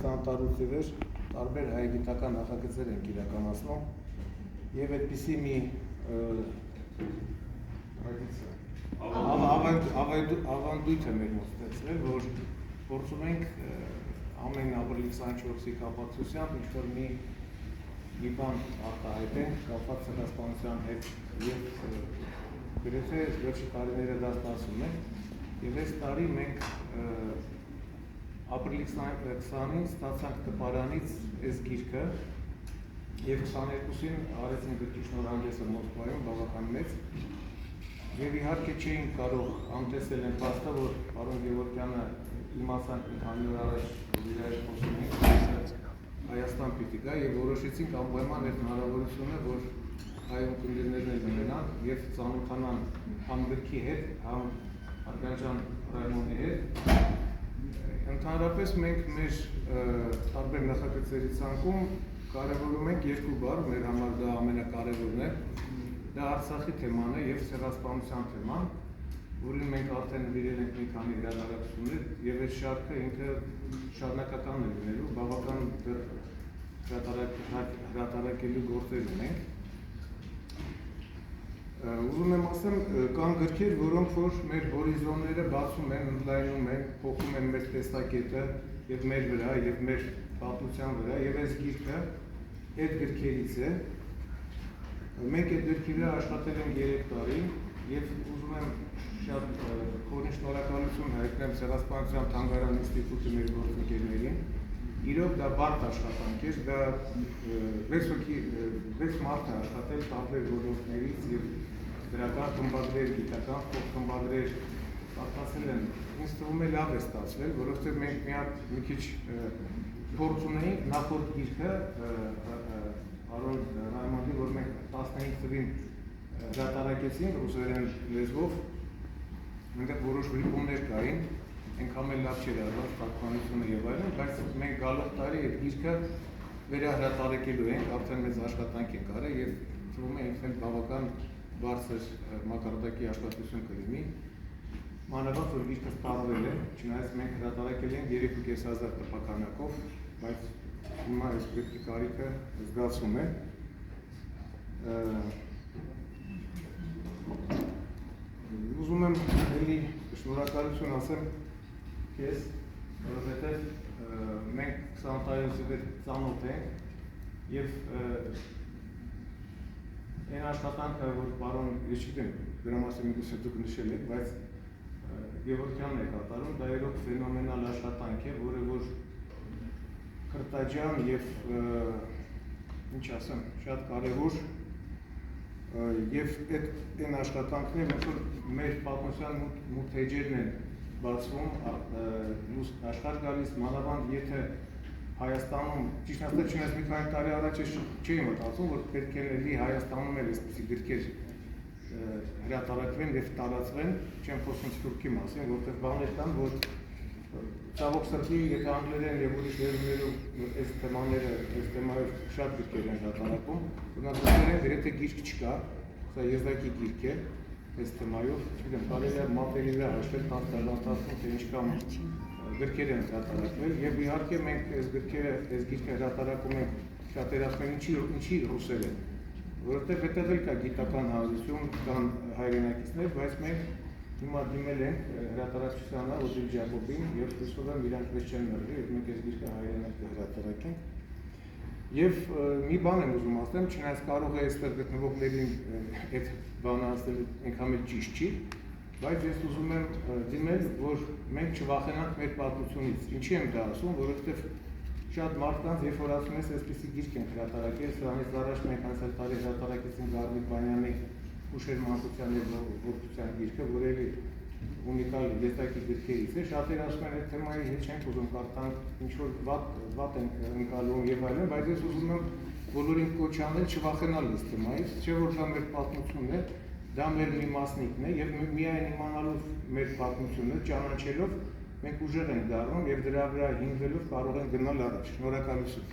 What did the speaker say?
20 տարուց ի վեր տարբեր հայագիտական նախագծեր ենք իրականացնում եւ այդպիսի մի ավանդույթ է մեր մոտ ստեղծվել, որ փորձում ենք ամեն ապրիլի 24-ի կապակցությամբ ինչ-որ մի բան արտահայտենք կապված ցեղասպանության հետ եւ գրեթե վերջի տարիները դա ստացվում է եւ այս տարի մենք ապրիլի 20-ին ստացանք տպարանից այս գիրքը եւ 22-ին արեցինք գրքի շնորհանդեսը Մոսկվայում բավական մեծ եւ իհարկե չէին կարող անտեսել այն փաստը, որ պարոն Գևորգյանը իմացանք ընդհանուր առաջ իր այդ խոսում ենք Հայաստան պիտի գա եւ որոշեցինք անպայման այդ հնարավորությունը, որ հայ ընկերներն ունենան եւ ծանոթանան համ գրքի հետ, համ Արգանջան Ռայմոնի հետ։ Ընդհանրապես մենք մեր տարբեր նախագծերի ցանկում կարևորում ենք երկու բառ, մեր համար դա ամենակարևորն է, դա Արցախի թեման է եւ ցեղասպանության թեման, որին մենք արդեն նվիրել ենք մի քանի հրատարակություններ եւ այդ շարքը ինքը շարունակական է լինելու, բավական հրատարակելու գործեր ունենք։ Ուզում եմ ասեմ, կան գրքեր, որոնք որ մեր հորիզոնները բացում են, ընդլայնում են, փոխում են մեր տեսակետը եւ մեր վրա եւ մեր պատմության վրա եւ այս գիրքը այդ գրքերից է։ Մենք այդ գրքի վրա աշխատել ենք 3 տարի եւ ուզում եմ շատ քորին շնորհակալություն հայտնել Ցեղասպանության թանգարան ինստիտուտի մեր գործընկերներին։ Իրոք դա բարդ աշխատանք էր, դա 6 մարդ է աշխատել տարբեր ոլորտներից եւ դրական խմբագրեր, գիտական խմբագրեր պատասխանել են։ Ինձ թվում է լավ է ստացվել, որովհետեւ մենք մի քիչ փորձ ունեինք նախորդ գիրքը Արոն Ռայմոնդի, որ մենք 15 թվին հրատարակեցինք ռուսերեն լեզվով, այնտեղ որոշ վիճումներ կային, այնքան էլ լավ չէր արված թարգմանությունը եւ այլն, բայց մենք գալով տարի այդ գիրքը վերահրատարակելու ենք, արդեն մեծ աշխատանք ենք արել եւ թվում է ինքն բավական բարձր մակարդակի աշխատություն կլինի։ Մանավանդ որ գիրքը սպառվել է, չնայած մենք հրատարակել ենք 3,500 տպականակով, բայց հիմա այս գրքի կարիքը զգացվում է։ Ուզում եմ էլի շնորհակալություն ասեմ քեզ, որովհետև մենք 20 տարուց ի վեր ծանոթ ենք եւ այն աշխատանքը, որ պարոն, ես չգիտեմ, դրա մասին միգուցե դուք նշել եք, բայց Գևորգյանն է կատարում, դա իրոք ֆենոմենալ աշխատանք է, որը որ քրտաջան եւ ինչ ասեմ, շատ կարեւոր եւ այդ աշխատանքն է, որ մեր պատմության մութ էջերն են բացվում, աշխարհ գալիս, մանավանդ եթե Հայաստանում, ճիշտ ասած չնայած մի քանի տարի առաջ չէի մտածում, որ պետք է լինի Հայաստանում էլ այսպիսի գրքեր հրատարակվեն եւ տարածվեն, չեմ խոսում Թուրքի մասին, որտեղ բաներ կան, որ ցավոք սրտի, եթե անգլերեն եւ ուրիշ լեզուներով այս թեմաները, այս թեմայով շատ գրքեր են հրատարակվում, բնականաբար գրեթե գիրք չկա, սա եզակի գիրք է այս թեմայով, չգիտեմ, կարելի է մատերի վրա հաշվել 10 տարի թե ինչքան գրքեր են հրատարակվել եւ իհարկե մենք այս գրքերը, այս գիրքը հրատարակում ենք շատերացնել ինչի ռուսեր են, որովհետեւ այդտեղ էլ կա գիտական հարություն, կան հայրենակիցներ, բայց մենք հիմա դիմել ենք հրատարակչությանը Օդիլ Ջակոբին եւ հուսով եմ իրանք մեզ չեն մերժի, եւ մենք այս գիրքը հայրենակ հրատարակենք։ Եվ մի բան եմ ուզում ասեմ, չնայած կարող է այստեղ գտնվողներին այդ բանը ասել այնքան էլ ճիշտ չի, բայց ես ուզում եմ դիմել, որ մենք չվախենանք մեր պատմությունից։ Ինչի եմ դա ասում, որովհետև շատ մարդկանց, երբ որ ասում ես, այսպիսի գիրք են հրատարակել, սրանից առաջ մենք անցյալ տարի հրատարակեցինք Գառնիկ Վանյանի Հուշեր մանկության եւ ողջության գիրքը, որ էլի ունիկալ եզակի գրքերից է, շատեր ասում են այդ թեմայի հետ չենք ուզում կարդանք, ինչ-որ վատ ենք ընկալում եւ այլն, բայց ես ուզում եմ բոլորին կոչ անել չվախենալ այս թեմայից, չէ՞ որ դա մեր պատմությունն է, դա մեր մի մասնիկն է եւ միայն իմանալով մեր պատմությունը, ճանաչելով մենք ուժեղ ենք դառնում եւ դրա վրա հիմնվելով կարող ենք գնալ առաջ։ Շնորհակալություն։